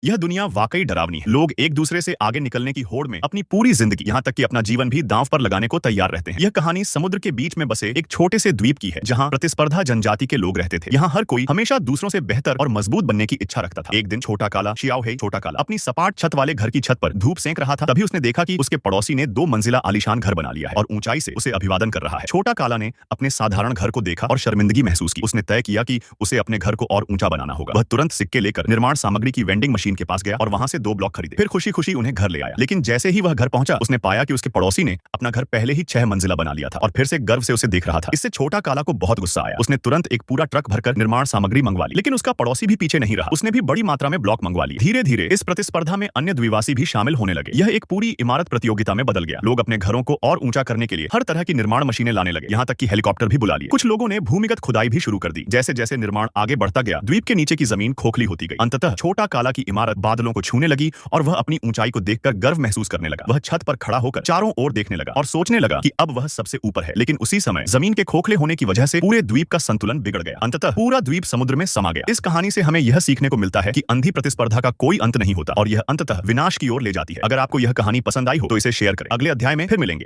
यह दुनिया वाकई डरावनी है। लोग एक दूसरे से आगे निकलने की होड़ में अपनी पूरी जिंदगी, यहाँ तक कि अपना जीवन भी दांव पर लगाने को तैयार रहते हैं। यह कहानी समुद्र के बीच में बसे एक छोटे से द्वीप की है, जहाँ प्रतिस्पर्धा जनजाति के लोग रहते थे। यहाँ हर कोई हमेशा दूसरों से बेहतर और मजबूत बनने की इच्छा रखता था। एक दिन छोटा काला छोटा काला अपनी सपाट छत वाले घर की छत पर धूप सेंक रहा था। तभी उसने देखा कि उसके पड़ोसी ने 2 मंजिला आलीशान घर बना लिया है और ऊंचाई से उसे अभिवादन कर रहा है। छोटा काला ने अपने साधारण घर को देखा और शर्मिंदगी महसूस की। उसने तय किया कि उसे अपने घर को और ऊंचा बनाना होगा। वह तुरंत सिक्के लेकर निर्माण सामग्री की वेंडिंग मशीन के पास गया और वहां से 2 ब्लॉक खरीदे। फिर खुशी खुशी उन्हें घर ले आया। लेकिन जैसे ही वह घर पहुंचा, उसने पाया कि उसके पड़ोसी ने अपना घर पहले ही 6 मंजिला बना लिया था और फिर से गर्व से उसे देख रहा था। इससे छोटा काला को बहुत गुस्सा आया। उसने तुरंत एक पूरा ट्रक भरकर निर्माण सामग्री मंगवा ली। लेकिन उसका पड़ोसी भी पीछे नहीं रहा। उसने भी बड़ी मात्रा में ब्लॉक मंगवा लिए। धीरे धीरे इस प्रतिस्पर्धा में अन्य द्विवासी भी शामिल होने लगे। यह एक पूरी इमारत प्रतियोगिता में बदल गया। लोग अपने घरों को और ऊंचा करने के लिए हर तरह की निर्माण मशीनें लाने लगे। यहाँ तक कि हेलीकॉप्टर भी बुला लिए। कुछ लोगों ने भूमिगत खुदाई भी शुरू कर दी। जैसे जैसे निर्माण आगे बढ़ता गया, द्वीप के नीचे की जमीन खोखली होती गई। अंततः छोटा काला की इमारत बादलों को छूने लगी और वह अपनी ऊंचाई को देखकर गर्व महसूस करने लगा। वह छत पर खड़ा होकर चारों ओर देखने लगा और सोचने लगा कि अब वह सबसे ऊपर है। लेकिन उसी समय जमीन के खोखले होने की वजह से पूरे द्वीप का संतुलन बिगड़ गया। अंततः पूरा द्वीप समुद्र में समा गया। इस कहानी से हमें यह सीखने को मिलता है कि अंधी प्रतिस्पर्धा का कोई अंत नहीं होता और यह अंततः विनाश की ओर ले जाती है। अगर आपको यह कहानी पसंद आई हो तो इसे शेयर करें। अगले अध्याय में फिर मिलेंगे।